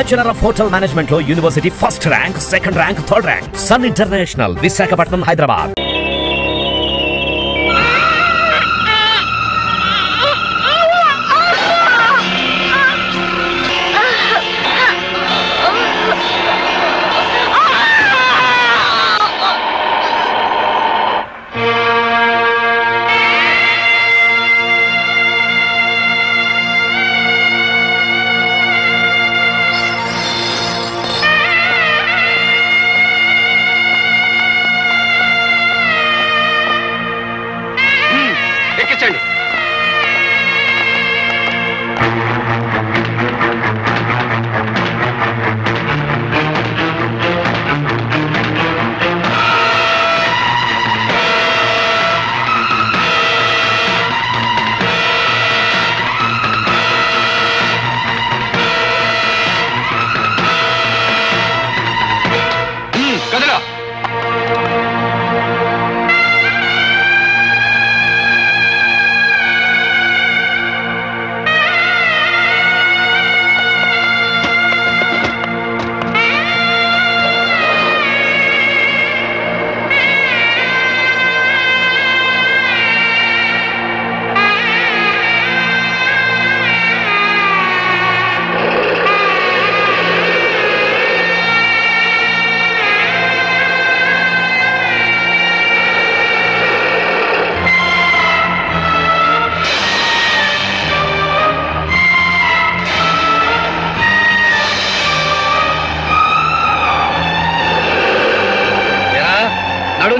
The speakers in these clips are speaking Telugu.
Bachelor of Hotel Management lo University first rank, second rank, third rank. Sun International, Visakhapatnam, Hyderabad.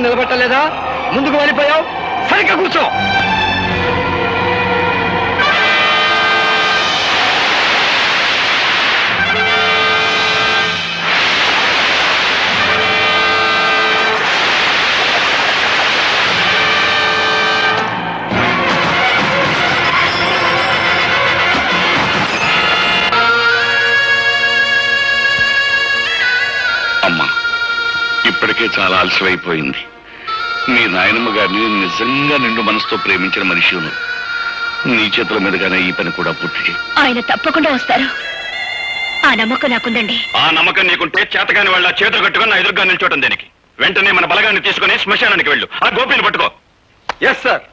నిలబట్టలేదా? ముందుకు వెళ్ళిపోయావు, సరిగ్గా కూర్చో. అమ్మా, ఇప్పటికే చాలా ఆలస్యమైపోయింది. మీ నాయనమ్మ గారిని నిజంగా నిండు మనసుతో ప్రేమించిన మనిషి నీ చేతుల మీదుగానే ఈ పని కూడా పూర్తి చేయి. ఆయన తప్పకుండా వస్తారు, ఆ నమ్మకం నాకుందండి. ఆ నమ్మకం నీకుంటే చేతగాని వాళ్ళ చేతులు కట్టుకుని నా ఎదురుగా నిల్చోవటం దేనికి? వెంటనే మన బలగాన్ని తీసుకుని శ్మశానానికి వెళ్ళు. ఆ గోపిని పట్టుకో. Yes sir.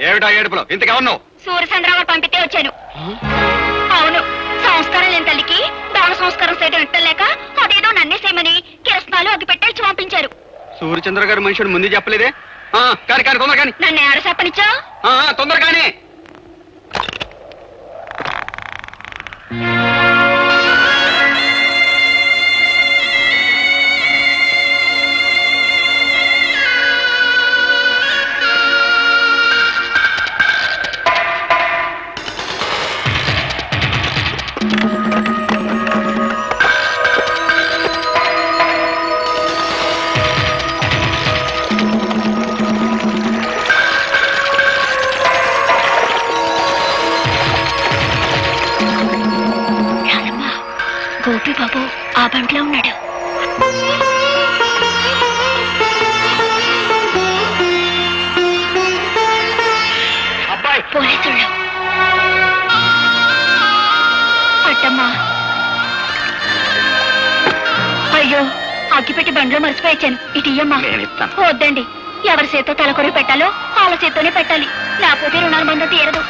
ఏమిటా ఏడుపులో ఇంతకేమన్నావు? సూర్యచంద్రరావు పంపితే వచ్చాను. అవును, సంస్కారం లేని తల్లికి దాన సంస్కారం చేయడం ఇట్టలేక అదేదో నన్నే చేయమని కిరసనాలు అగ్గి పెట్టేసి పంపించారు. సూర్యచంద్ర గారు మనుషుడు ముందు చెప్పలేదే? కానీ కానీ తొందర కానీ. నన్ను ఎవరు చెప్పనిచ్చా? తొందర కానీ. గోపి బాబు ఆ బంట్లో ఉన్నాడు. పోలీసులు. అట్టమ్మా, అయ్యో అగ్గిపెట్టి బండ్లో మర్చిపోయాను. ఇటు ఇయ్యమ్మా. వద్దండి, ఎవరి చేత్తో తలకొరి పెట్టాలో వాళ్ళ చేత్తోనే పెట్టాలి, లేకపోతే రుణాల బంధం తీరదు.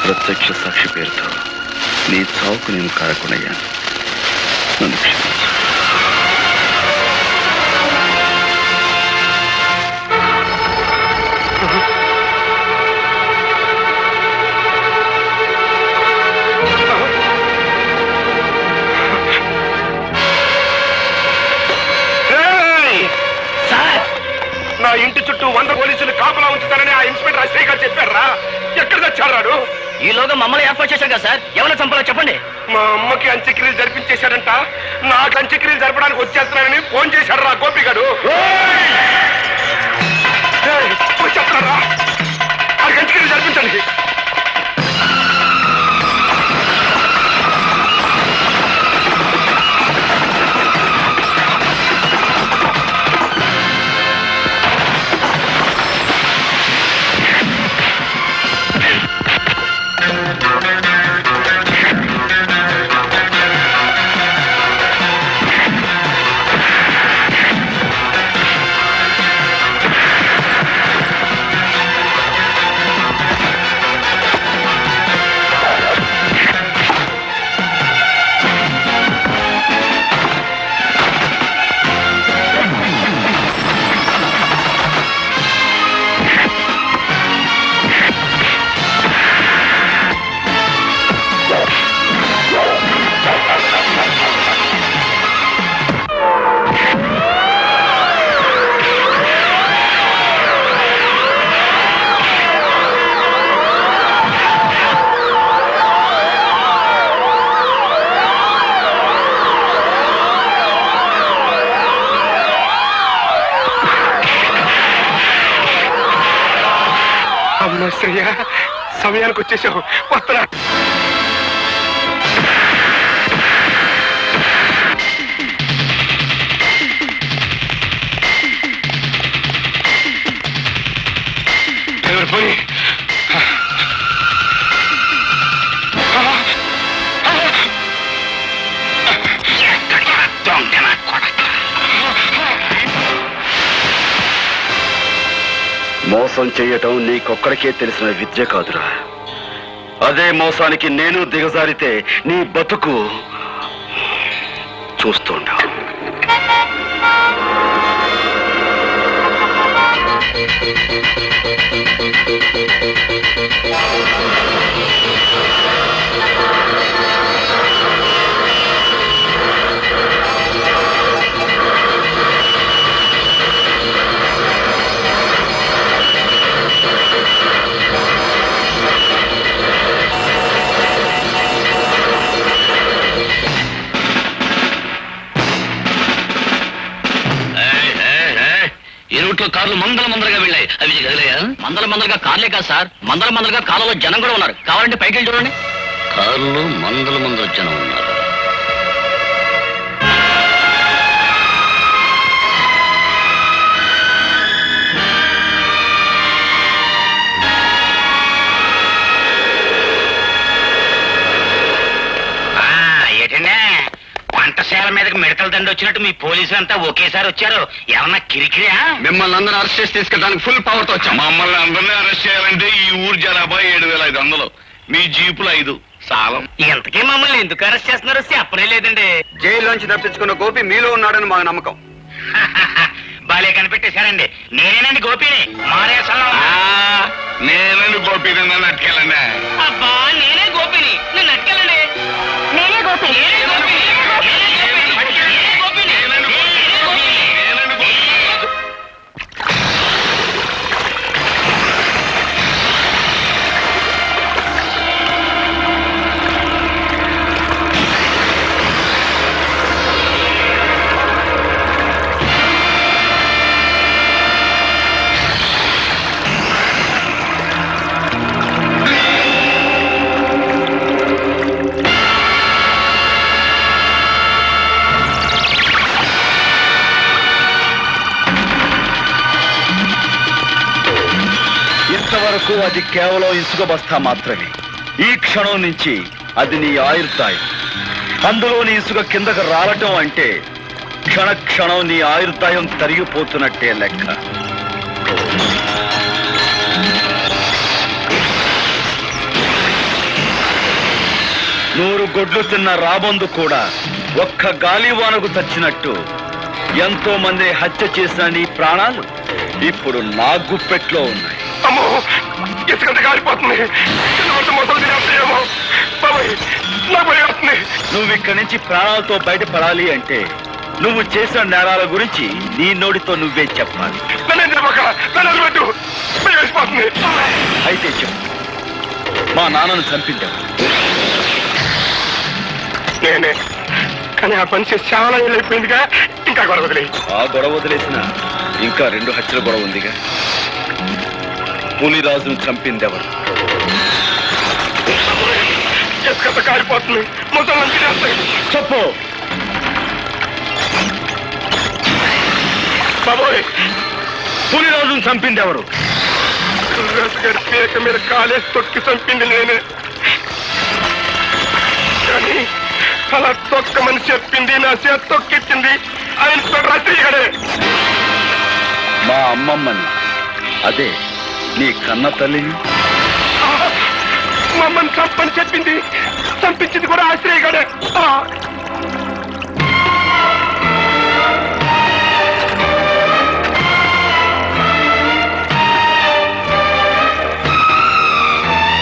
ప్రత్యక్ష సాక్షి పేరుతో నీ చావుకు నేను కారకునయ్యాను. నన్ను క్షమించు. ఇంటి చుట్టూ 100 పోలీసులు కాపలా ఉంచుతారని ఆ ఇన్స్పెక్టర్ అశ్రీ గారు చెప్పారా? ఎక్కడ తెచ్చాడు? ఈలోగా మమ్మల్ని ఏర్పాటు చేశారు కదా సార్, ఎవరైనా చంపాలో చెప్పండి. మా అమ్మకి అంత్యక్రియలు జరిపించేశాడంట, నాకు అంత్యక్రియలు జరపడానికి వచ్చేస్తున్నానని ఫోన్ చేశాడు రా గోపి గారు. వచ్చేస్తున్నారా? వాడికి అంత్యక్రియలు జరిపించండి. సమయానికి వచ్చేసావు. వస్తున్నా. పోయి మోసం చేయటం నీకొక్కడికే తెలిసిన విద్య కాదురా. అదే మోసానికి నేను దిగజారితే నీ బతుకు చూస్తుండా. కార్లు మందలుగా వెళ్ళాయి. అవి కదిలేయా? మందలుగా కార్లే కాదు సార్, మందలుగా కాలంలో జనం కూడా ఉన్నారు. కావాలంటే పైకి వెళ్ళి చూడండి. కార్లు మందల జనం ఉన్నారు. ఏంటంటే వంటశాల మీదకి మిడతల దండ వచ్చినట్టు మీ పోలీసులు అంతా ఒకేసారి వచ్చారు. ఏమన్నా కిరికిరియా? మిమ్మల్ని అందరూ అరెస్ట్ చేసి తీసుకెళ్ళడానికి ఫుల్ పవర్ తో వచ్చాం. మమ్మల్ని అందరినీ అరెస్ట్ చేయాలంటే ఈ ఊరు జనాభా 7500, మీ జీపులు 5 సాలం. ఇంతకీ మమ్మల్ని ఎందుకు అరెస్ట్ చేస్తున్నారో చెప్పనే లేదండి. జైల్లోంచి తప్పించుకున్న గోపి మీలో ఉన్నాడని మాకు నమ్మకం. బాలే కనిపెట్టేశారండి. నేనేనండి గోపిని. మారేసలం. నేనండి గోపి, నన్ను అట్టుకెళ్ళండి. అబ్బా నేనే గోపిని, నన్ను అట్టుకెళ్ళండి. నేనే గోపి. ఇంతవరకు అది కేవలం ఇసుక బస్తా మాత్రమే. ఈ క్షణం నుంచి అది నీ ఆయుర్దాయం. అందులోని ఇసుక కిందకు రాలటం అంటే క్షణం నీ ఆయుర్దాయం తరిగిపోతున్నట్టే లెక్క. నూరు గొడ్లు తిన్న రాబందు కూడా ఒక్క గాలివానకు చచ్చినట్టు ఎంతో మంది హత్య చేసిన నీ ప్రాణాలు ఇప్పుడు నా గుప్పెట్లో ఉన్నాయి. అమ్మో, ఇసుకంత కాలిపోతుంది. నువ్వు ఇక్కడి నుంచి ప్రాణాలతో బయటపడాలి అంటే నువ్వు చేసిన నేరాల గురించి నీ నోటితో నువ్వే చెప్పాలి. అయితే చెప్పు, మా నాన్నను చంపించావు. నేనే, కానీ ఆ పని చేసి చాలా ఏళ్ళు అయిపోయిందిగా, ఇంకా గొడవ వదిలే. ఆ గొడవ వదిలేసిన ఇంకా 2 హత్యల గొడవ ఉందిగా. పులిరాజును చంపిందెవరు? ఎక్కడ కాలిపోతుంది, ముసలి చెప్పు బాబోయ్. పులిరాజును చంపిందెవరు? గారి పేక మీద కాలేసి తొక్కి చంపింది నేనే. కానీ అలా తొక్కమని చెప్పింది, నా చేత తొక్కిచ్చింది ఆయన రచయిగడే. మా అమ్మమ్మని, అదే నీ కన్న తల్లిని. మమ్మల్ని చంపని చెప్పింది, చంపించింది కూడా ఆశ్రయగాడే.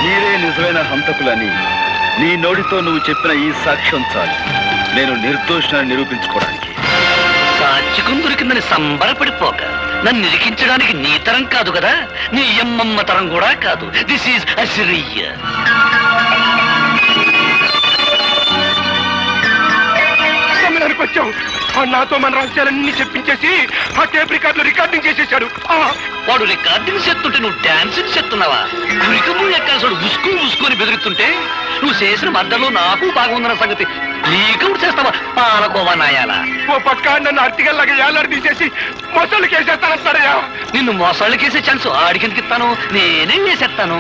మీరే నిజమైన హంతకులని నీ నోటితో నువ్వు చెప్పిన ఈ సాక్ష్యం చాలు నేను నిర్దోషాన్ని నిరూపించుకోవడానికి. సాక్షికం దొరికిందని సంబరపడిపోక నన్ను నిరికించడానికి నీ తరం కాదు కదా, నీ అమ్మమ్మ తరం కూడా కాదు. This is Assyria. సమయానికి వచ్చావు. నాతో మన రహస్యాలన్నీ చెప్పించేసి ఆ టేప్ రికార్డులో రికార్డింగ్ చేసేసాడు. వాడు రికార్డింగ్ చేస్తుంటే నువ్వు డాన్సింగ్ చేస్తున్నావా? కురికము ఎక్కడ ఉసుకొని బెదిరిస్తుంటే నువ్వు చేసిన మద్దలో నాకు బాగుందన్న సంగతి నీకు చేస్తావా? పాలకోవా నాయాలా. ఓ పక్క నన్ను అర్తిగల్లాగా ఏలాడి తీసేసి మొసళ్ళకి వేసేస్తానంటాడయ్యా. నిన్ను మొసళ్ళకేసే ఛాన్స్ ఆడికెందుకు ఇస్తాను, నేనే వేసేస్తాను.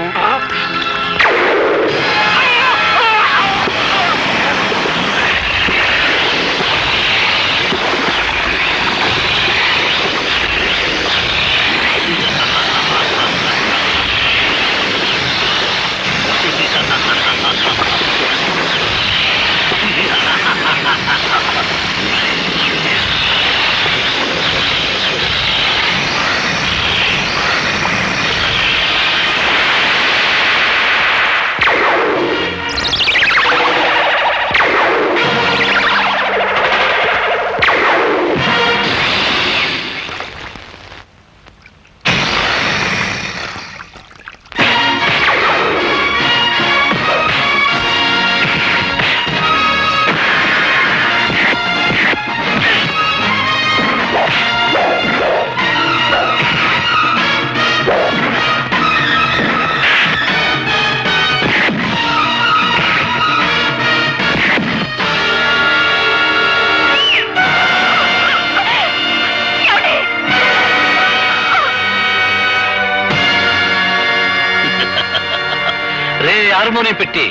హార్మోనియం పెట్టి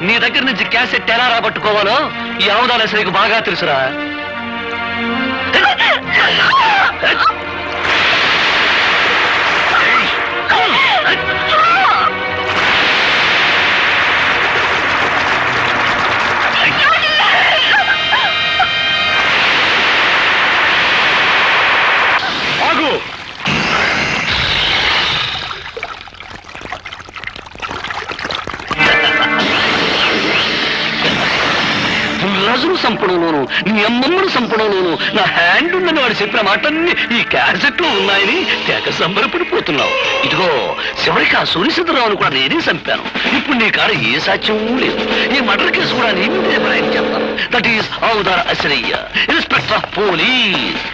నీ దగ్గర నుంచి క్యాసెట్ ఎలా రాబట్టుకోవాలో ఈ అవధాన సరికి బాగా తెలుసురా. రాజును సంపడంలోను నీ అమ్మమ్మను సంపడంలోను నా హ్యాండ్ ఉందని వాడు చెప్పిన మాటన్ని ఈ క్యాసెట్ లో ఉన్నాయని తెగ సంబరపడిపోతున్నావు. ఇదిగో చివరికి ఆ సూర్యచంద్రరావును కూడా నేనే చంపాను. ఇప్పుడు నీ కాడ ఏ సాక్ష్యమూ లేదు. ఈ మర్డర్ కేసు కూడా నీ మీదే ప్రయాణం చేస్తాను. దట్ ఈస్ అవతార అశ్రయ్య, ఇన్స్పెక్టర్ ఆఫ్ పోలీస్.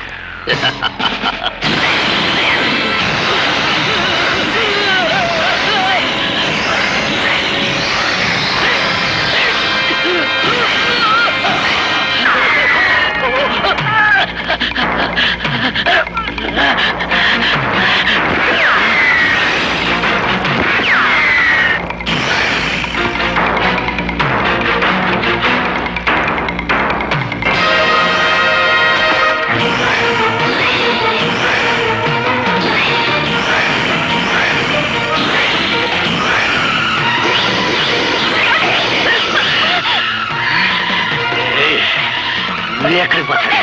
ఎక్కడికి పోతాడు?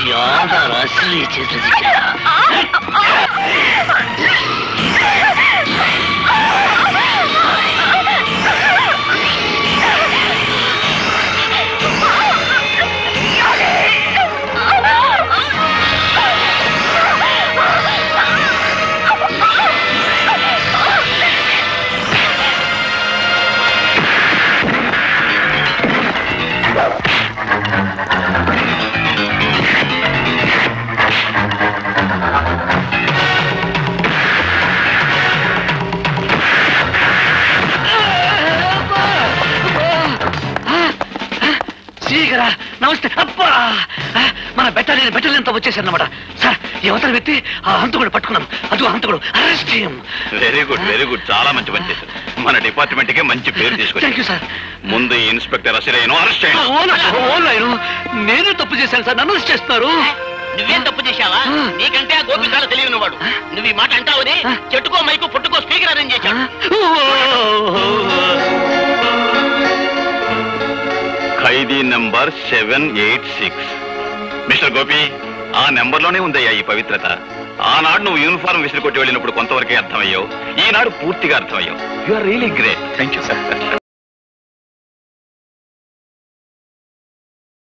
యాదారు అసలు చేతులు ఆయన బెటర్లంతా వచ్చేసారన్నమాట. సార్ యువతల వ్యక్తి ఆ హంతకుడు పట్టుకున్నాం. అది హంతకుడు అరెస్ట్ చేయం. వెరీ గుడ్, చాలా మంచి పని చేశారు. మన డిపార్ట్మెంట్ కే మంచి పేరు తీసుకొచ్చారు సార్. ముందు ఈ ఇన్స్పెక్టర్ అసిరేను అరెస్ట్ చేయండి. నేనే తప్పు చేశాను సార్, నన్ను అరెస్ట్ చేస్తున్నారు. నువ్వేం తప్పు చేశావా? నీకంటే ఆ గోపి చాలా తెలియని వాడు. నువ్వు ఈ మాట అంటావని చెట్టుకో మైకు పుట్టుకో స్పీకర్ అరేంజ్ చేశాడు. ఖైదీ నంబర్ 786. మిస్టర్ గోపి, ఆ నెంబర్లోనే ఉందయ్యా ఈ పవిత్రత. ఆనాడు నువ్వు యూనిఫారం విసిరి కొట్టి వెళ్ళినప్పుడు కొంతవరకే అర్థమయ్యావు, ఈనాడు పూర్తిగా అర్థమయ్యావు. You are really great. Thank you sir.